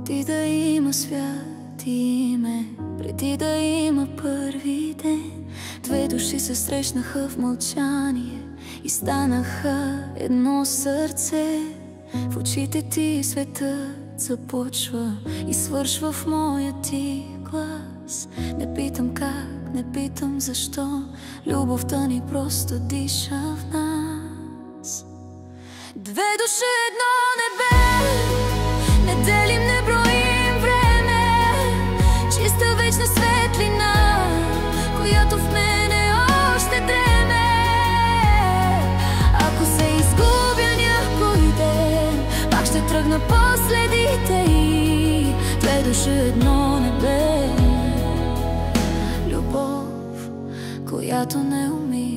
Преди да има свят и име, преди да има първи ден, две души се срещнаха в мълчание и станаха едно сърце. В очите ти светът започва и свършва в моя ти глас. Не питам как, не питам защо, любовта ни просто диша в нас. Две души, едно небе, не делим, не броим време. Чиста вечна светлина, която в мене още дреме. Ако се изгубя някой ден, пак ще тръгна по следите й. Две души, едно небе, любов, която не умира.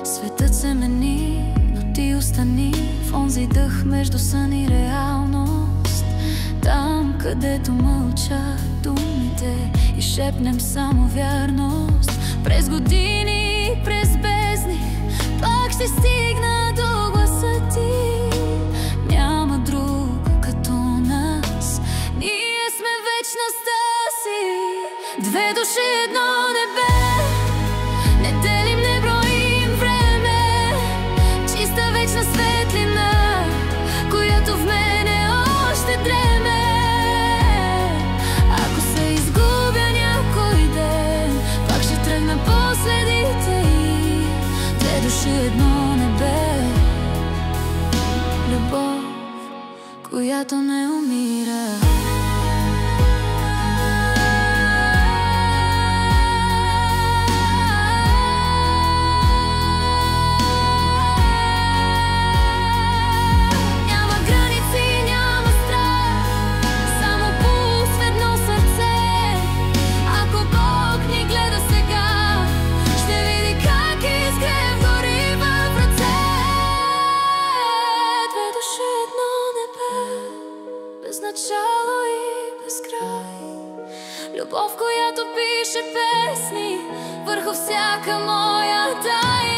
Светът се мени, но ти остани в онзи дъх между сън и реалност. Там, където мълчат думите и шепнем само вярност. През години, през бездни, пак ще стигна до гласа ти. Няма друг като нас, ние сме вечността си. Две души, едно небе, не делим, не броим време. Чиста вечна светлина, която в мене още дреме. Ако се изгубя някой ден, пак ще тръгна по следите й. Две души, едно небе, любов, която не умира. Начало и безкрай, любов, която пише песни върху всяка моя тайна.